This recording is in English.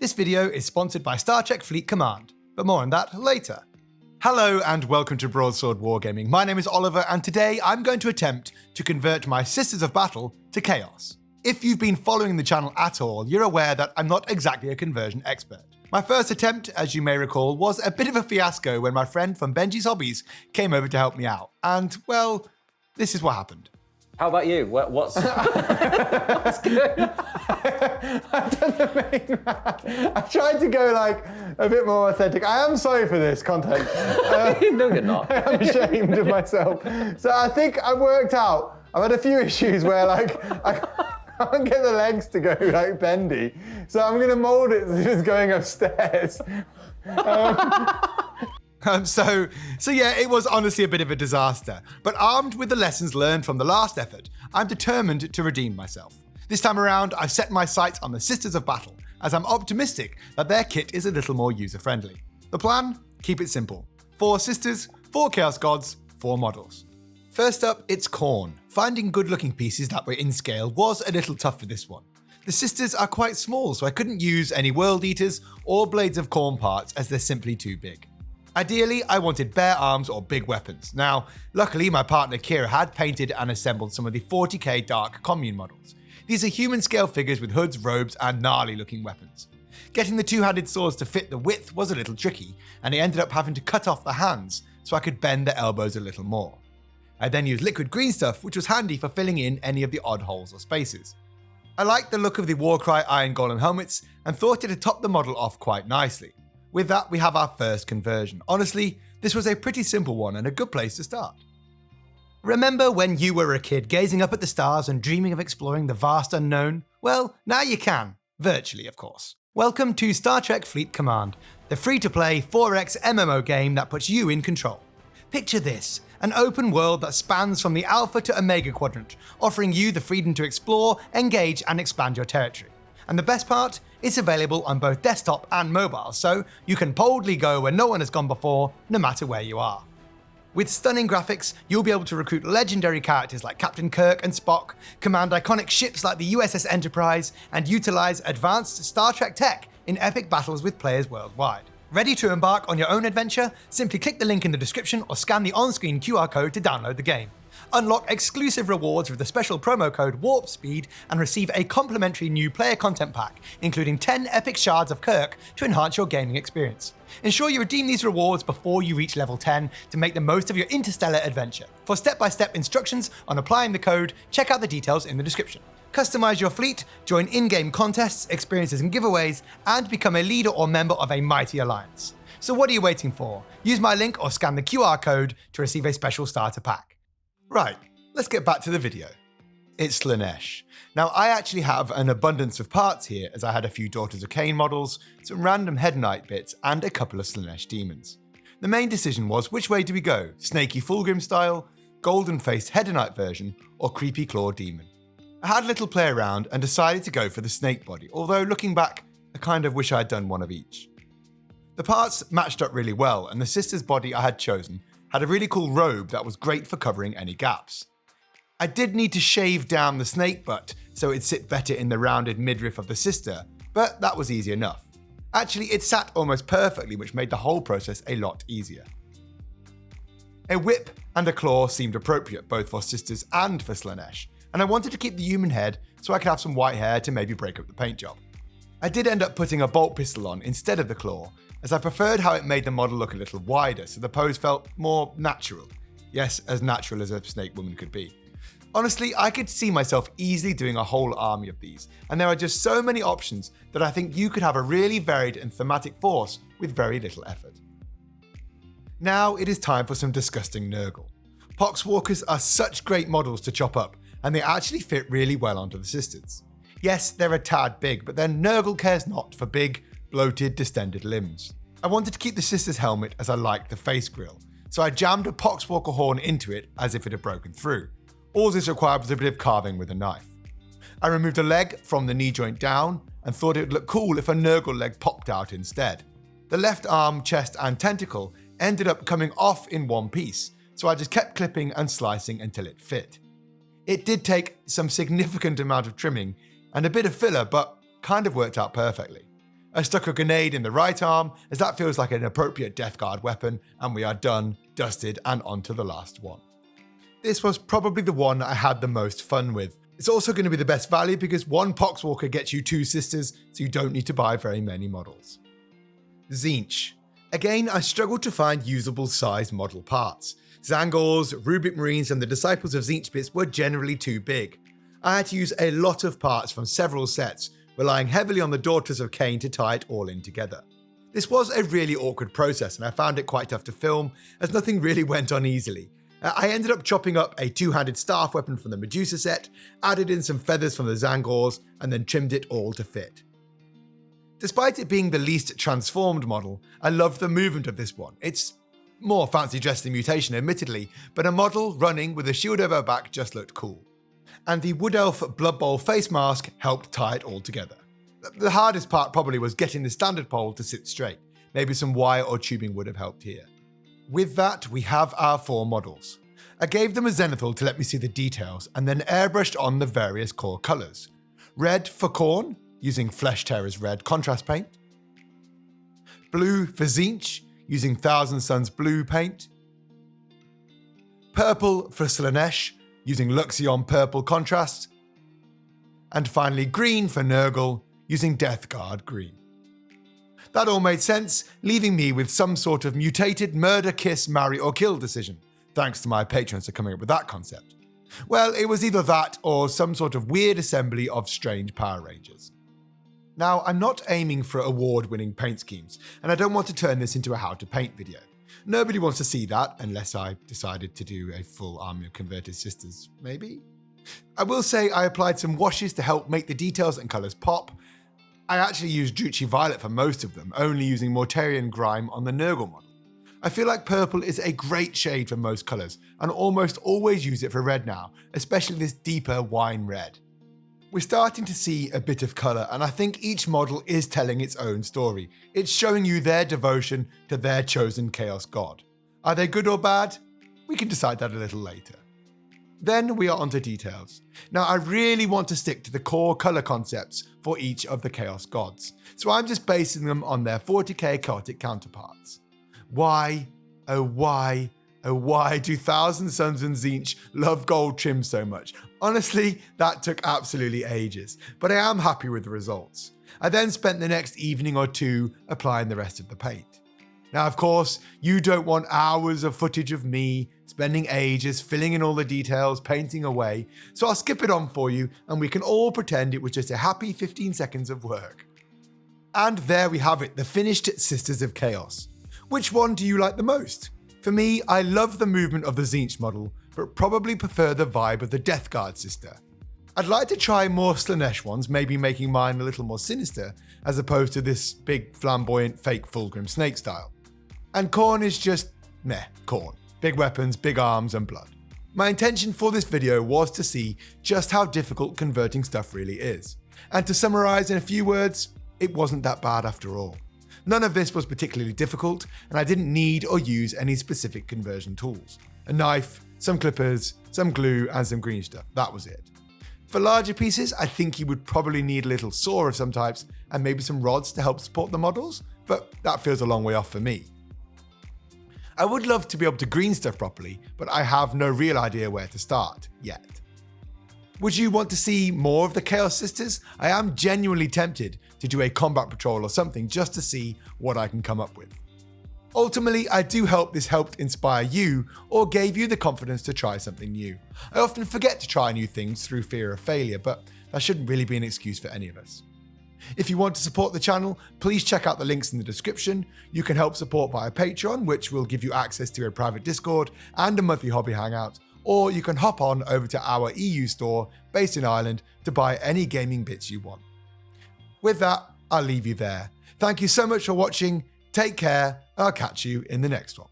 This video is sponsored by Star Trek Fleet Command, but more on that later. Hello and welcome to Broadsword Wargaming. My name is Oliver and today I'm going to attempt to convert my Sisters of Battle to Chaos. If you've been following the channel at all, you're aware that I'm not exactly a conversion expert. My first attempt, as you may recall, was a bit of a fiasco when my friend from Benji's Hobbies came over to help me out. And, well, this is what happened. How about you? What's good? I've done the main man. I tried to go like a bit more authentic. I am sorry for this content. No, you're not. I am ashamed of myself. So I think I worked out. I've had a few issues where like I can't get the legs to go like bendy. So I'm going to mold it as if it's going upstairs. So yeah, it was honestly a bit of a disaster, but armed with the lessons learned from the last effort, I'm determined to redeem myself. This time around, I've set my sights on the Sisters of Battle, as I'm optimistic that their kit is a little more user-friendly. The plan? Keep it simple. 4 sisters, 4 chaos gods, 4 models. First up, it's Khorne. Finding good-looking pieces that were in scale was a little tough for this one. The sisters are quite small, so I couldn't use any World Eaters or Blades of Khorne parts as they're simply too big. Ideally, I wanted bare arms or big weapons. Now, luckily my partner Kira had painted and assembled some of the 40k Dark Commune models. These are human scale figures with hoods, robes and gnarly looking weapons. Getting the two-handed swords to fit the width was a little tricky, and I ended up having to cut off the hands so I could bend the elbows a little more. I then used liquid green stuff, which was handy for filling in any of the odd holes or spaces. I liked the look of the Warcry Iron Golem helmets and thought it had topped the model off quite nicely. With that, we have our first conversion. Honestly, this was a pretty simple one and a good place to start. Remember when you were a kid gazing up at the stars and dreaming of exploring the vast unknown? Well, now you can. Virtually, of course. Welcome to Star Trek Fleet Command, the free-to-play 4X MMO game that puts you in control. Picture this, an open world that spans from the Alpha to Omega quadrant, offering you the freedom to explore, engage, and expand your territory. And the best part? It's available on both desktop and mobile, so you can boldly go where no one has gone before, no matter where you are. With stunning graphics, you'll be able to recruit legendary characters like Captain Kirk and Spock, command iconic ships like the USS Enterprise, and utilize advanced Star Trek tech in epic battles with players worldwide. Ready to embark on your own adventure? Simply click the link in the description or scan the on-screen QR code to download the game. Unlock exclusive rewards with the special promo code Warp Speed and receive a complimentary new player content pack, including 10 epic shards of Kirk to enhance your gaming experience. Ensure you redeem these rewards before you reach level 10 to make the most of your interstellar adventure. For step-by-step instructions on applying the code, check out the details in the description. Customize your fleet, join in-game contests, experiences and giveaways, and become a leader or member of a mighty alliance. So what are you waiting for? Use my link or scan the QR code to receive a special starter pack. Right, let's get back to the video. It's Slaanesh. Now I actually have an abundance of parts here as I had a few Daughters of Cain models, some random Head Knight bits and a couple of Slaanesh demons. The main decision was which way do we go, snaky Fulgrim style, golden faced Head Knight version or creepy claw demon. I had a little play around and decided to go for the snake body, although looking back I kind of wish I had done one of each. The parts matched up really well and the sister's body I had chosen had a really cool robe that was great for covering any gaps. I did need to shave down the snake butt so it'd sit better in the rounded midriff of the sister, but that was easy enough. Actually, it sat almost perfectly, which made the whole process a lot easier. A whip and a claw seemed appropriate both for sisters and for Slaanesh, and I wanted to keep the human head so I could have some white hair to maybe break up the paint job. I did end up putting a bolt pistol on instead of the claw, as I preferred how it made the model look a little wider so the pose felt more natural. Yes, as natural as a snake woman could be. Honestly, I could see myself easily doing a whole army of these, and there are just so many options that I think you could have a really varied and thematic force with very little effort. Now it is time for some disgusting Nurgle. Poxwalkers are such great models to chop up, and they actually fit really well onto the sisters. Yes, they're a tad big, but then Nurgle cares not for big, bloated, distended limbs. I wanted to keep the sister's helmet as I liked the face grill, so I jammed a Poxwalker horn into it as if it had broken through. All this required was a bit of carving with a knife. I removed a leg from the knee joint down and thought it would look cool if a Nurgle leg popped out instead. The left arm, chest and tentacle ended up coming off in one piece, so I just kept clipping and slicing until it fit. It did take some significant amount of trimming and a bit of filler, but kind of worked out perfectly. I stuck a grenade in the right arm, as that feels like an appropriate Death Guard weapon, and we are done, dusted, and on to the last one. This was probably the one I had the most fun with. It's also going to be the best value because one Poxwalker gets you 2 sisters, so you don't need to buy very many models. Tzeentch. Again, I struggled to find usable sized model parts. Zangors, Rubik Marines, and the Disciples of Tzeentch bits were generally too big. I had to use a lot of parts from several sets, relying heavily on the Daughters of Cain to tie it all in together. This was a really awkward process, and I found it quite tough to film, as nothing really went on easily. I ended up chopping up a 2-handed staff weapon from the Medusa set, added in some feathers from the Zangors, and then trimmed it all to fit. Despite it being the least transformed model, I loved the movement of this one. It's more fancy dressed than Mutation, admittedly, but a model running with a shield over her back just looked cool. And the Wood Elf Blood Bowl face mask helped tie it all together. The hardest part probably was getting the standard pole to sit straight. Maybe some wire or tubing would have helped here. With that, we have our 4 models. I gave them a zenithal to let me see the details, and then airbrushed on the various core colours. Red for Khorne, using Flesh Terror's red contrast paint. Blue for Tzeentch, using Thousand Suns blue paint. Purple for Slaanesh, using Luxion purple contrast. And finally green for Nurgle, using Death Guard green. That all made sense, leaving me with some sort of mutated murder, kiss, marry or kill decision, thanks to my patrons for coming up with that concept. Well, it was either that or some sort of weird assembly of strange Power Rangers. Now, I'm not aiming for award-winning paint schemes, and I don't want to turn this into a how to paint video. Nobody wants to see that, unless I decided to do a full army of converted sisters, maybe? I will say I applied some washes to help make the details and colours pop. I actually used Druchii Violet for most of them, only using Mortarion Grime on the Nurgle model. I feel like purple is a great shade for most colours, and almost always use it for red now, especially this deeper wine red. We're starting to see a bit of colour, and I think each model is telling its own story. It's showing you their devotion to their chosen Chaos God. Are they good or bad? We can decide that a little later. Then we are onto details. Now I really want to stick to the core colour concepts for each of the Chaos Gods, so I'm just basing them on their 40k chaotic counterparts. Why, oh why, oh why do Thousand Suns and Tzeentch love gold trim so much? Honestly, that took absolutely ages, but I am happy with the results. I then spent the next evening or 2 applying the rest of the paint. Now, of course, you don't want hours of footage of me spending ages filling in all the details, painting away, so I'll skip it on for you and we can all pretend it was just a happy 15 seconds of work. And there we have it, the finished Sisters of Chaos. Which one do you like the most? For me, I love the movement of the Tzeentch model, but probably prefer the vibe of the Death Guard sister. I'd like to try more Slaanesh ones, maybe making mine a little more sinister, as opposed to this big flamboyant fake Fulgrim snake style. And Khorne is just meh, Khorne. Big weapons, big arms and blood. My intention for this video was to see just how difficult converting stuff really is. And to summarise in a few words, it wasn't that bad after all. None of this was particularly difficult, and I didn't need or use any specific conversion tools. A knife, some clippers, some glue, and some green stuff. That was it. For larger pieces, I think you would probably need a little saw of some types, and maybe some rods to help support the models, but that feels a long way off for me. I would love to be able to green stuff properly, but I have no real idea where to start yet. Would you want to see more of the Chaos Sisters? I am genuinely tempted to do a combat patrol or something just to see what I can come up with. Ultimately, I do hope this helped inspire you or gave you the confidence to try something new. I often forget to try new things through fear of failure, but that shouldn't really be an excuse for any of us. If you want to support the channel, please check out the links in the description. You can help support via Patreon, which will give you access to a private Discord and a monthly hobby hangout, or you can hop on over to our EU store based in Ireland to buy any gaming bits you want. With that, I'll leave you there. Thank you so much for watching, take care, and I'll catch you in the next one.